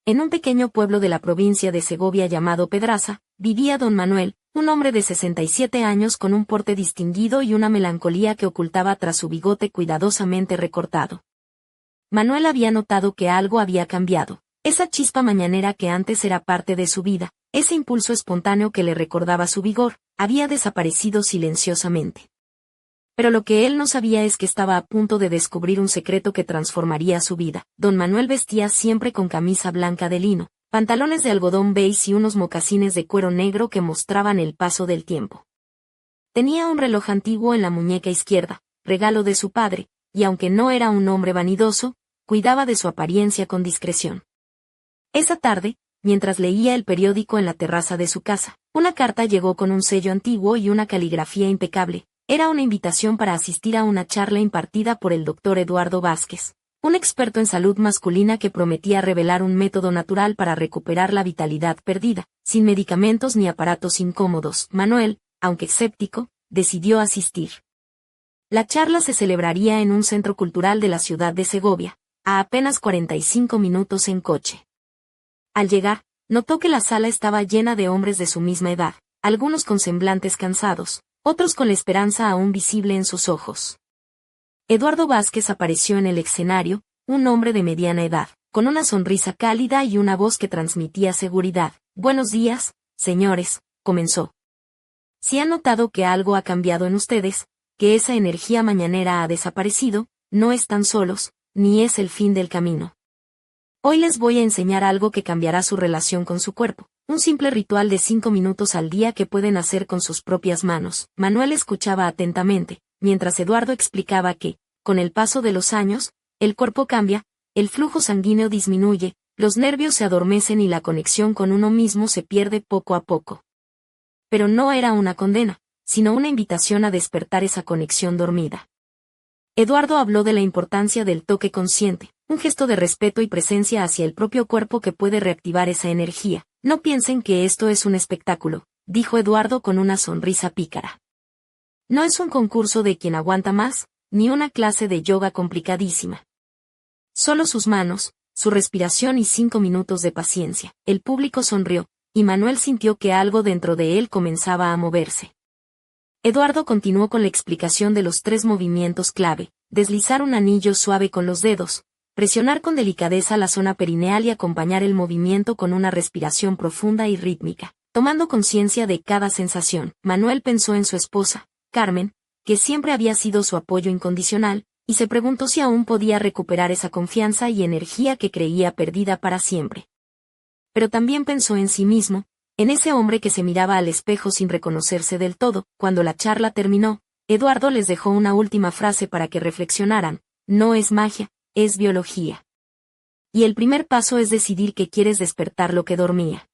En un pequeño pueblo de la provincia de Segovia llamado Pedraza, vivía don Manuel, un hombre de 67 años con un porte distinguido y una melancolía que ocultaba tras su bigote cuidadosamente recortado. Manuel había notado que algo había cambiado. Esa chispa mañanera que antes era parte de su vida, ese impulso espontáneo que le recordaba su vigor, había desaparecido silenciosamente. Pero lo que él no sabía es que estaba a punto de descubrir un secreto que transformaría su vida. Don Manuel vestía siempre con camisa blanca de lino, pantalones de algodón beige y unos mocasines de cuero negro que mostraban el paso del tiempo. Tenía un reloj antiguo en la muñeca izquierda, regalo de su padre, y aunque no era un hombre vanidoso, cuidaba de su apariencia con discreción. Esa tarde, mientras leía el periódico en la terraza de su casa, una carta llegó con un sello antiguo y una caligrafía impecable. Era una invitación para asistir a una charla impartida por el doctor Eduardo Vázquez, un experto en salud masculina que prometía revelar un método natural para recuperar la vitalidad perdida, sin medicamentos ni aparatos incómodos. Manuel, aunque escéptico, decidió asistir. La charla se celebraría en un centro cultural de la ciudad de Segovia, a apenas 45 minutos en coche. Al llegar, notó que la sala estaba llena de hombres de su misma edad, algunos con semblantes cansados, otros con la esperanza aún visible en sus ojos. Eduardo Vázquez apareció en el escenario, un hombre de mediana edad, con una sonrisa cálida y una voz que transmitía seguridad. «Buenos días, señores», comenzó. «Si han notado que algo ha cambiado en ustedes, que esa energía mañanera ha desaparecido, no están solos, ni es el fin del camino. Hoy les voy a enseñar algo que cambiará su relación con su cuerpo. Un simple ritual de 5 minutos al día que pueden hacer con sus propias manos». Manuel escuchaba atentamente, mientras Eduardo explicaba que, con el paso de los años, el cuerpo cambia, el flujo sanguíneo disminuye, los nervios se adormecen y la conexión con uno mismo se pierde poco a poco. Pero no era una condena, sino una invitación a despertar esa conexión dormida. Eduardo habló de la importancia del toque consciente, un gesto de respeto y presencia hacia el propio cuerpo que puede reactivar esa energía. «No piensen que esto es un espectáculo», dijo Eduardo con una sonrisa pícara. «No es un concurso de quien aguanta más, ni una clase de yoga complicadísima. Solo sus manos, su respiración y 5 minutos de paciencia». El público sonrió, y Manuel sintió que algo dentro de él comenzaba a moverse. Eduardo continuó con la explicación de los 3 movimientos clave: deslizar un anillo suave con los dedos, presionar con delicadeza la zona perineal y acompañar el movimiento con una respiración profunda y rítmica, tomando conciencia de cada sensación. Manuel pensó en su esposa, Carmen, que siempre había sido su apoyo incondicional, y se preguntó si aún podía recuperar esa confianza y energía que creía perdida para siempre. Pero también pensó en sí mismo, en ese hombre que se miraba al espejo sin reconocerse del todo. Cuando la charla terminó, Eduardo les dejó una última frase para que reflexionaran: «No es magia, es biología. Y el primer paso es decidir que quieres despertar lo que dormía.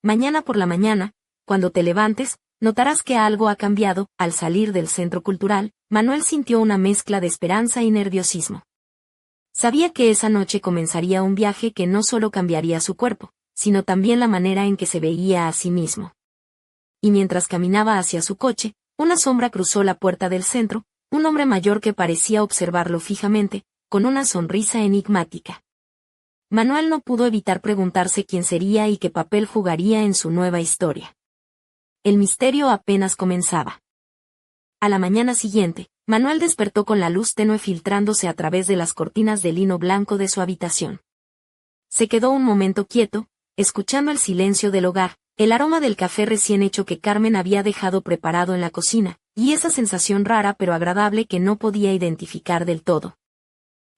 Mañana por la mañana, cuando te levantes, notarás que algo ha cambiado». Al salir del centro cultural, Manuel sintió una mezcla de esperanza y nerviosismo. Sabía que esa noche comenzaría un viaje que no solo cambiaría su cuerpo, sino también la manera en que se veía a sí mismo. Y mientras caminaba hacia su coche, una sombra cruzó la puerta del centro, un hombre mayor que parecía observarlo fijamente, con una sonrisa enigmática. Manuel no pudo evitar preguntarse quién sería y qué papel jugaría en su nueva historia. El misterio apenas comenzaba. A la mañana siguiente, Manuel despertó con la luz tenue filtrándose a través de las cortinas de lino blanco de su habitación. Se quedó un momento quieto, escuchando el silencio del hogar, el aroma del café recién hecho que Carmen había dejado preparado en la cocina, y esa sensación rara pero agradable que no podía identificar del todo.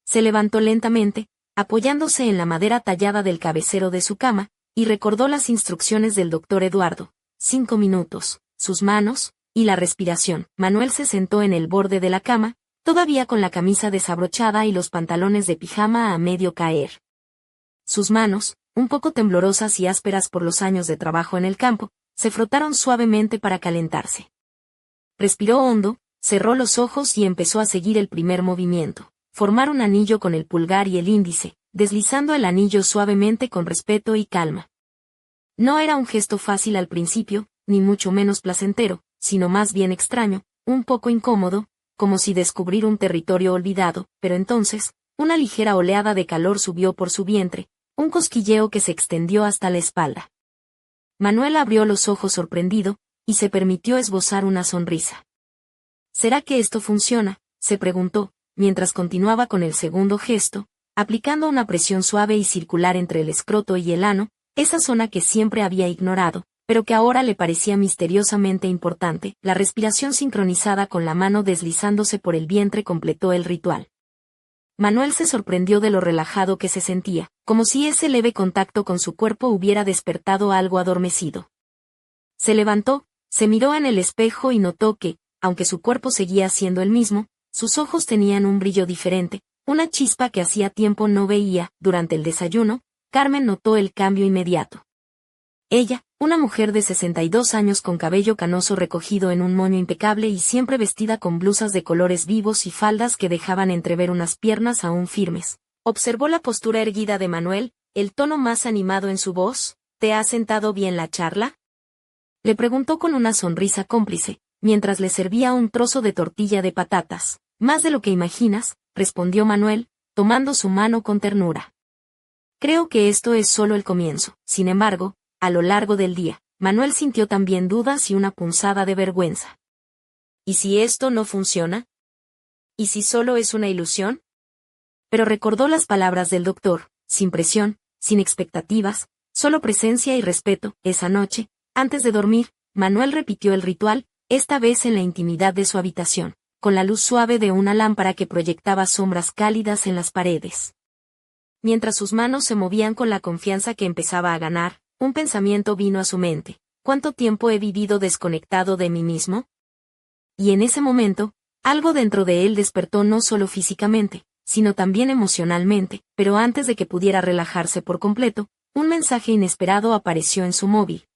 Se levantó lentamente, apoyándose en la madera tallada del cabecero de su cama, y recordó las instrucciones del doctor Eduardo: 5 minutos, sus manos, y la respiración. Manuel se sentó en el borde de la cama, todavía con la camisa desabrochada y los pantalones de pijama a medio caer. Sus manos, un poco temblorosas y ásperas por los años de trabajo en el campo, se frotaron suavemente para calentarse. Respiró hondo, cerró los ojos y empezó a seguir el primer movimiento: formar un anillo con el pulgar y el índice, deslizando el anillo suavemente con respeto y calma. No era un gesto fácil al principio, ni mucho menos placentero, sino más bien extraño, un poco incómodo, como si descubrir un territorio olvidado, pero entonces, una ligera oleada de calor subió por su vientre, un cosquilleo que se extendió hasta la espalda. Manuel abrió los ojos sorprendido, y se permitió esbozar una sonrisa. ¿Será que esto funciona?, se preguntó, mientras continuaba con el segundo gesto, aplicando una presión suave y circular entre el escroto y el ano, esa zona que siempre había ignorado, pero que ahora le parecía misteriosamente importante. La respiración sincronizada con la mano deslizándose por el vientre completó el ritual. Manuel se sorprendió de lo relajado que se sentía, como si ese leve contacto con su cuerpo hubiera despertado algo adormecido. Se levantó, se miró en el espejo y notó que, aunque su cuerpo seguía siendo el mismo, sus ojos tenían un brillo diferente, una chispa que hacía tiempo no veía. Durante el desayuno, Carmen notó el cambio inmediato. Ella, una mujer de 62 años con cabello canoso recogido en un moño impecable y siempre vestida con blusas de colores vivos y faldas que dejaban entrever unas piernas aún firmes, observó la postura erguida de Manuel, el tono más animado en su voz. ¿Te ha sentado bien la charla?, le preguntó con una sonrisa cómplice, mientras le servía un trozo de tortilla de patatas. Más de lo que imaginas, respondió Manuel, tomando su mano con ternura. Creo que esto es solo el comienzo. Sin embargo, a lo largo del día, Manuel sintió también dudas y una punzada de vergüenza. ¿Y si esto no funciona? ¿Y si solo es una ilusión? Pero recordó las palabras del doctor, sin presión, sin expectativas, solo presencia y respeto. Esa noche, antes de dormir, Manuel repitió el ritual, esta vez en la intimidad de su habitación, con la luz suave de una lámpara que proyectaba sombras cálidas en las paredes. Mientras sus manos se movían con la confianza que empezaba a ganar, un pensamiento vino a su mente. ¿Cuánto tiempo he vivido desconectado de mí mismo? Y en ese momento, algo dentro de él despertó no solo físicamente, sino también emocionalmente, pero antes de que pudiera relajarse por completo, un mensaje inesperado apareció en su móvil.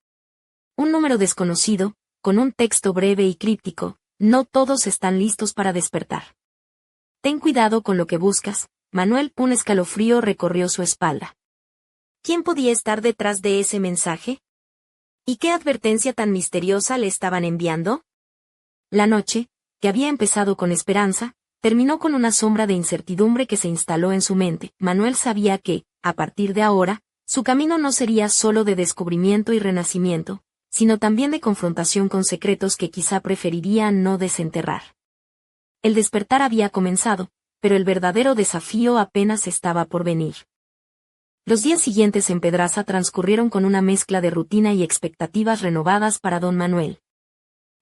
Un número desconocido, con un texto breve y críptico: no todos están listos para despertar. Ten cuidado con lo que buscas, Manuel. Un escalofrío recorrió su espalda. ¿Quién podía estar detrás de ese mensaje? ¿Y qué advertencia tan misteriosa le estaban enviando? La noche, que había empezado con esperanza, terminó con una sombra de incertidumbre que se instaló en su mente. Manuel sabía que, a partir de ahora, su camino no sería solo de descubrimiento y renacimiento, sino también de confrontación con secretos que quizá preferiría no desenterrar. El despertar había comenzado, pero el verdadero desafío apenas estaba por venir. Los días siguientes en Pedraza transcurrieron con una mezcla de rutina y expectativas renovadas para don Manuel.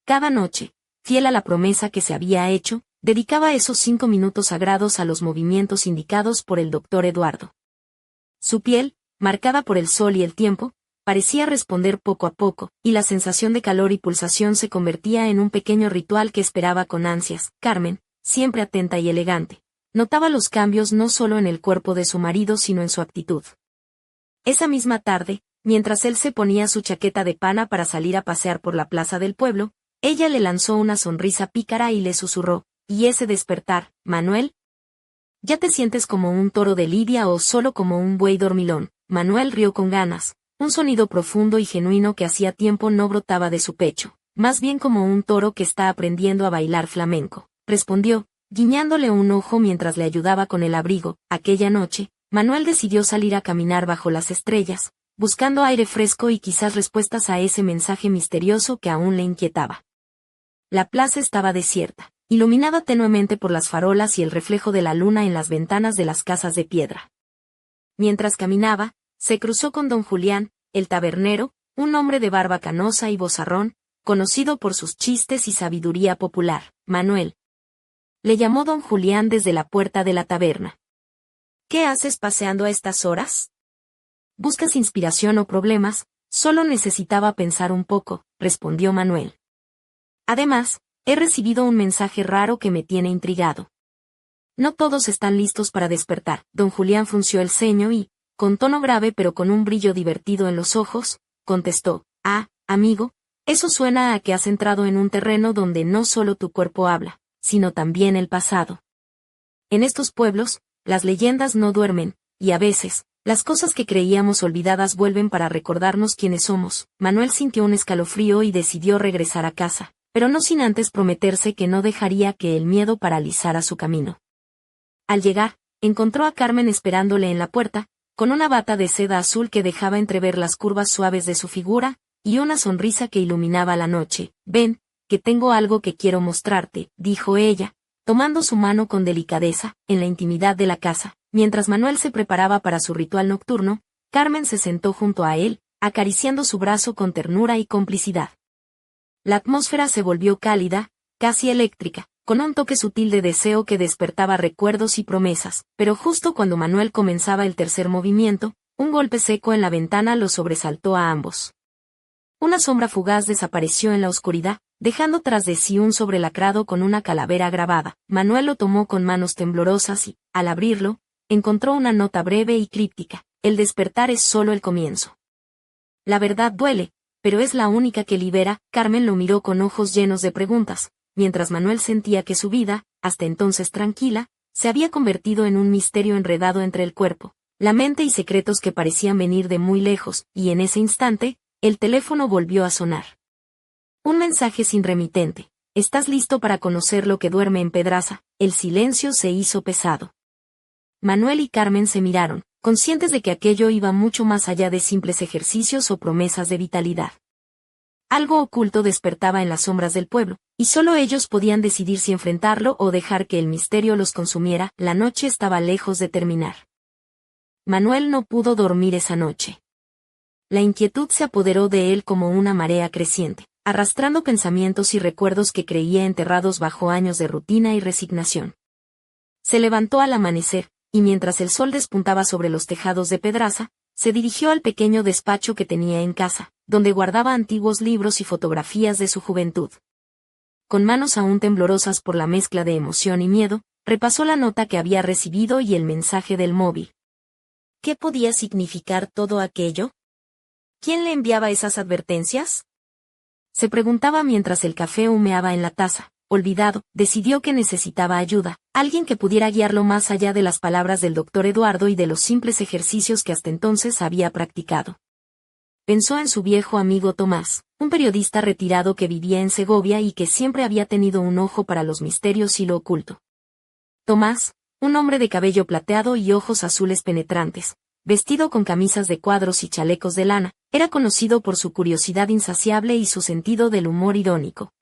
Cada noche, fiel a la promesa que se había hecho, dedicaba esos 5 minutos sagrados a los movimientos indicados por el doctor Eduardo. Su piel, marcada por el sol y el tiempo, parecía responder poco a poco, y la sensación de calor y pulsación se convertía en un pequeño ritual que esperaba con ansias. Carmen, siempre atenta y elegante, notaba los cambios no solo en el cuerpo de su marido sino en su actitud. Esa misma tarde, mientras él se ponía su chaqueta de pana para salir a pasear por la plaza del pueblo, ella le lanzó una sonrisa pícara y le susurró: ¿y ese despertar, Manuel? ¿Ya te sientes como un toro de lidia o solo como un buey dormilón? Manuel rió con ganas, un sonido profundo y genuino que hacía tiempo no brotaba de su pecho, más bien como un toro que está aprendiendo a bailar flamenco, respondió, guiñándole un ojo mientras le ayudaba con el abrigo. Aquella noche, Manuel decidió salir a caminar bajo las estrellas, buscando aire fresco y quizás respuestas a ese mensaje misterioso que aún le inquietaba. La plaza estaba desierta, iluminada tenuemente por las farolas y el reflejo de la luna en las ventanas de las casas de piedra. Mientras caminaba, se cruzó con don Julián, el tabernero, un hombre de barba canosa y vozarrón, conocido por sus chistes y sabiduría popular. Manuel, le llamó don Julián desde la puerta de la taberna. ¿Qué haces paseando a estas horas? ¿Buscas inspiración o problemas? Solo necesitaba pensar un poco, respondió Manuel. Además, he recibido un mensaje raro que me tiene intrigado. No todos están listos para despertar. Don Julián frunció el ceño y, con tono grave pero con un brillo divertido en los ojos, contestó: amigo, eso suena a que has entrado en un terreno donde no solo tu cuerpo habla, sino también el pasado. En estos pueblos, las leyendas no duermen, y a veces, las cosas que creíamos olvidadas vuelven para recordarnos quiénes somos. Manuel sintió un escalofrío y decidió regresar a casa, pero no sin antes prometerse que no dejaría que el miedo paralizara su camino. Al llegar, encontró a Carmen esperándole en la puerta, con una bata de seda azul que dejaba entrever las curvas suaves de su figura, y una sonrisa que iluminaba la noche. «Ven, que tengo algo que quiero mostrarte», dijo ella, tomando su mano con delicadeza, en la intimidad de la casa. Mientras Manuel se preparaba para su ritual nocturno, Carmen se sentó junto a él, acariciando su brazo con ternura y complicidad. La atmósfera se volvió cálida, casi eléctrica, con un toque sutil de deseo que despertaba recuerdos y promesas, pero justo cuando Manuel comenzaba el tercer movimiento, un golpe seco en la ventana los sobresaltó a ambos. Una sombra fugaz desapareció en la oscuridad, dejando tras de sí un sobrelacrado con una calavera grabada. Manuel lo tomó con manos temblorosas y, al abrirlo, encontró una nota breve y críptica: «El despertar es solo el comienzo. La verdad duele, pero es la única que libera». Carmen lo miró con ojos llenos de preguntas, mientras Manuel sentía que su vida, hasta entonces tranquila, se había convertido en un misterio enredado entre el cuerpo, la mente y secretos que parecían venir de muy lejos, y en ese instante, el teléfono volvió a sonar. Un mensaje sin remitente: «¿Estás listo para conocer lo que duerme en Pedraza?». El silencio se hizo pesado. Manuel y Carmen se miraron, conscientes de que aquello iba mucho más allá de simples ejercicios o promesas de vitalidad. Algo oculto despertaba en las sombras del pueblo, y solo ellos podían decidir si enfrentarlo o dejar que el misterio los consumiera. La noche estaba lejos de terminar. Manuel no pudo dormir esa noche. La inquietud se apoderó de él como una marea creciente, arrastrando pensamientos y recuerdos que creía enterrados bajo años de rutina y resignación. Se levantó al amanecer, y mientras el sol despuntaba sobre los tejados de Pedraza, se dirigió al pequeño despacho que tenía en casa, donde guardaba antiguos libros y fotografías de su juventud. Con manos aún temblorosas por la mezcla de emoción y miedo, repasó la nota que había recibido y el mensaje del móvil. ¿Qué podía significar todo aquello? ¿Quién le enviaba esas advertencias? Se preguntaba mientras el café humeaba en la taza. Olvidado, decidió que necesitaba ayuda, alguien que pudiera guiarlo más allá de las palabras del doctor Eduardo y de los simples ejercicios que hasta entonces había practicado. Pensó en su viejo amigo Tomás, un periodista retirado que vivía en Segovia y que siempre había tenido un ojo para los misterios y lo oculto. Tomás, un hombre de cabello plateado y ojos azules penetrantes, vestido con camisas de cuadros y chalecos de lana, era conocido por su curiosidad insaciable y su sentido del humor irónico.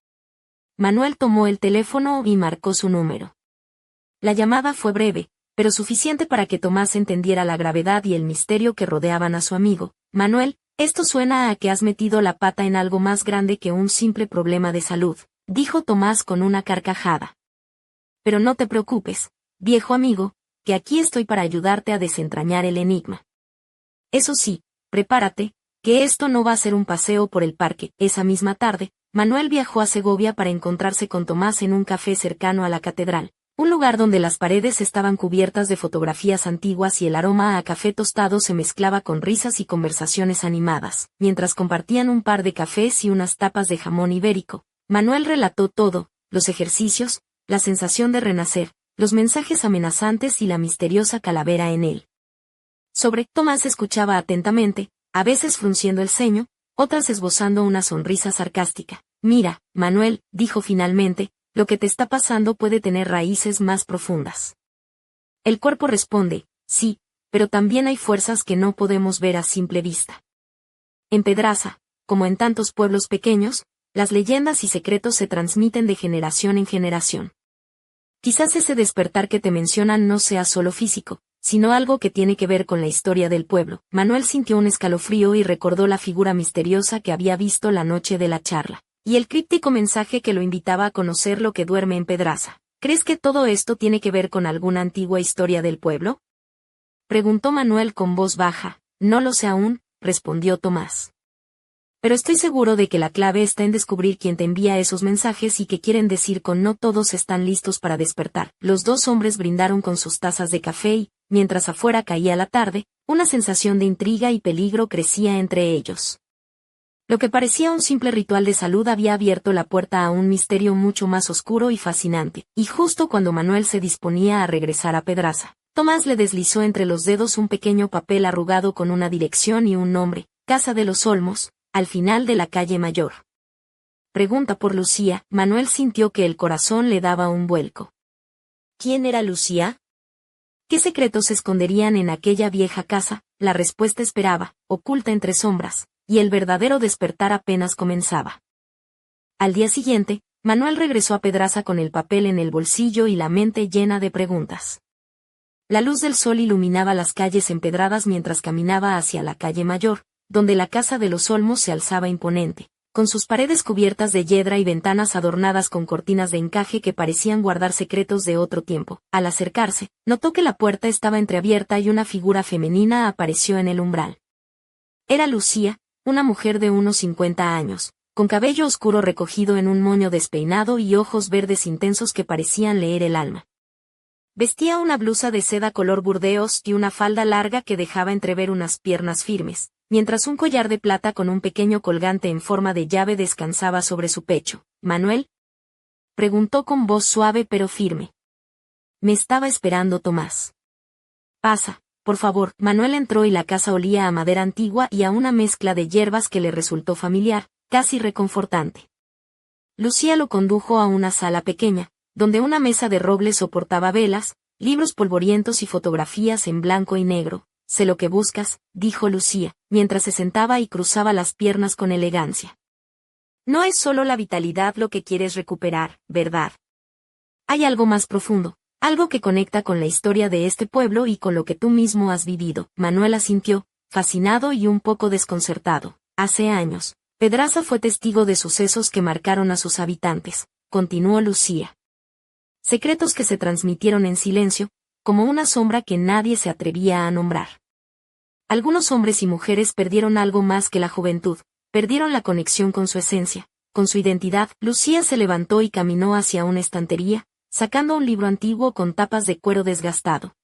Manuel tomó el teléfono y marcó su número. La llamada fue breve, pero suficiente para que Tomás entendiera la gravedad y el misterio que rodeaban a su amigo. «Manuel, esto suena a que has metido la pata en algo más grande que un simple problema de salud», dijo Tomás con una carcajada. «Pero no te preocupes, viejo amigo, que aquí estoy para ayudarte a desentrañar el enigma. Eso sí, prepárate, que esto no va a ser un paseo por el parque». Esa misma tarde, Manuel viajó a Segovia para encontrarse con Tomás en un café cercano a la catedral, un lugar donde las paredes estaban cubiertas de fotografías antiguas y el aroma a café tostado se mezclaba con risas y conversaciones animadas. Mientras compartían un par de cafés y unas tapas de jamón ibérico, Manuel relató todo: los ejercicios, la sensación de renacer, los mensajes amenazantes y la misteriosa calavera en él. Tomás escuchaba atentamente, a veces frunciendo el ceño, otras esbozando una sonrisa sarcástica. «Mira, Manuel», dijo finalmente, «lo que te está pasando puede tener raíces más profundas. El cuerpo responde, sí, pero también hay fuerzas que no podemos ver a simple vista. En Pedraza, como en tantos pueblos pequeños, las leyendas y secretos se transmiten de generación en generación. Quizás ese despertar que te mencionan no sea solo físico, sino algo que tiene que ver con la historia del pueblo». Manuel sintió un escalofrío y recordó la figura misteriosa que había visto la noche de la charla, y el críptico mensaje que lo invitaba a conocer lo que duerme en Pedraza. «¿Crees que todo esto tiene que ver con alguna antigua historia del pueblo?», preguntó Manuel con voz baja. «No lo sé aún», respondió Tomás. «Pero estoy seguro de que la clave está en descubrir quién te envía esos mensajes y qué quieren decir con no todos están listos para despertar». Los dos hombres brindaron con sus tazas de café y, mientras afuera caía la tarde, una sensación de intriga y peligro crecía entre ellos. Lo que parecía un simple ritual de salud había abierto la puerta a un misterio mucho más oscuro y fascinante, y justo cuando Manuel se disponía a regresar a Pedraza, Tomás le deslizó entre los dedos un pequeño papel arrugado con una dirección y un nombre: Casa de los Olmos, al final de la calle Mayor. «Pregunta por Lucía». Manuel sintió que el corazón le daba un vuelco. «¿Quién era Lucía?». ¿Qué secretos se esconderían en aquella vieja casa? La respuesta esperaba, oculta entre sombras, y el verdadero despertar apenas comenzaba. Al día siguiente, Manuel regresó a Pedraza con el papel en el bolsillo y la mente llena de preguntas. La luz del sol iluminaba las calles empedradas mientras caminaba hacia la calle Mayor, donde la casa de los Olmos se alzaba imponente, con sus paredes cubiertas de yedra y ventanas adornadas con cortinas de encaje que parecían guardar secretos de otro tiempo. Al acercarse, notó que la puerta estaba entreabierta y una figura femenina apareció en el umbral. Era Lucía, una mujer de unos 50 años, con cabello oscuro recogido en un moño despeinado y ojos verdes intensos que parecían leer el alma. Vestía una blusa de seda color burdeos y una falda larga que dejaba entrever unas piernas firmes, mientras un collar de plata con un pequeño colgante en forma de llave descansaba sobre su pecho. ¿Manuel?, preguntó con voz suave pero firme. Me estaba esperando Tomás. Pasa, por favor. Manuel entró y la casa olía a madera antigua y a una mezcla de hierbas que le resultó familiar, casi reconfortante. Lucía lo condujo a una sala pequeña, donde una mesa de roble soportaba velas, libros polvorientos y fotografías en blanco y negro. Sé lo que buscas, dijo Lucía, mientras se sentaba y cruzaba las piernas con elegancia. No es solo la vitalidad lo que quieres recuperar, ¿verdad? Hay algo más profundo, algo que conecta con la historia de este pueblo y con lo que tú mismo has vivido. Manuel asintió, fascinado y un poco desconcertado. Hace años, Pedraza fue testigo de sucesos que marcaron a sus habitantes, continuó Lucía. Secretos que se transmitieron en silencio, como una sombra que nadie se atrevía a nombrar. Algunos hombres y mujeres perdieron algo más que la juventud, perdieron la conexión con su esencia, con su identidad. Lucía se levantó y caminó hacia una estantería, sacando un libro antiguo con tapas de cuero desgastado.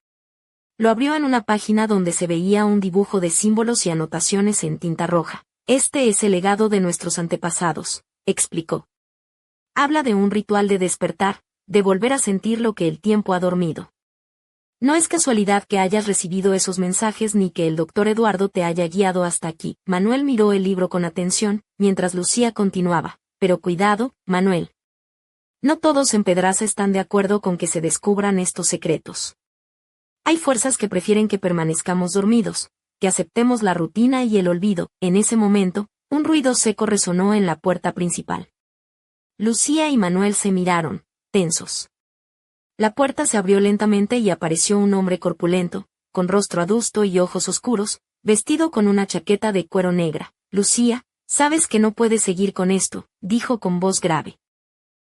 Lo abrió en una página donde se veía un dibujo de símbolos y anotaciones en tinta roja. Este es el legado de nuestros antepasados, explicó. Habla de un ritual de despertar, de volver a sentir lo que el tiempo ha dormido. No es casualidad que hayas recibido esos mensajes ni que el doctor Eduardo te haya guiado hasta aquí. Manuel miró el libro con atención, mientras Lucía continuaba. Pero cuidado, Manuel. No todos en Pedraza están de acuerdo con que se descubran estos secretos. Hay fuerzas que prefieren que permanezcamos dormidos, que aceptemos la rutina y el olvido. En ese momento, un ruido seco resonó en la puerta principal. Lucía y Manuel se miraron, tensos. La puerta se abrió lentamente y apareció un hombre corpulento, con rostro adusto y ojos oscuros, vestido con una chaqueta de cuero negra. Lucía, sabes que no puedes seguir con esto, dijo con voz grave.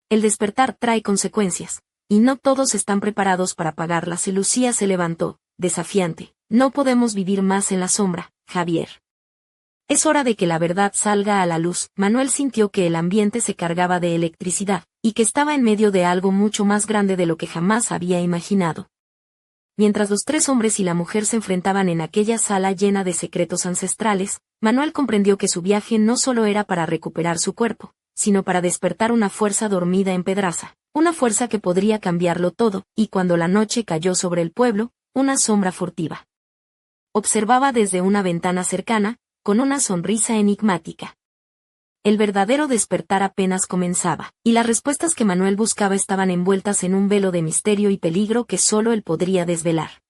El despertar trae consecuencias, y no todos están preparados para pagarlas. Y Lucía se levantó, desafiante. No podemos vivir más en la sombra, Javier. Es hora de que la verdad salga a la luz. Manuel sintió que el ambiente se cargaba de electricidad, y que estaba en medio de algo mucho más grande de lo que jamás había imaginado. Mientras los tres hombres y la mujer se enfrentaban en aquella sala llena de secretos ancestrales, Manuel comprendió que su viaje no solo era para recuperar su cuerpo, sino para despertar una fuerza dormida en Pedraza, una fuerza que podría cambiarlo todo. Y cuando la noche cayó sobre el pueblo, una sombra furtiva observaba desde una ventana cercana, con una sonrisa enigmática. El verdadero despertar apenas comenzaba, y las respuestas que Manuel buscaba estaban envueltas en un velo de misterio y peligro que solo él podría desvelar.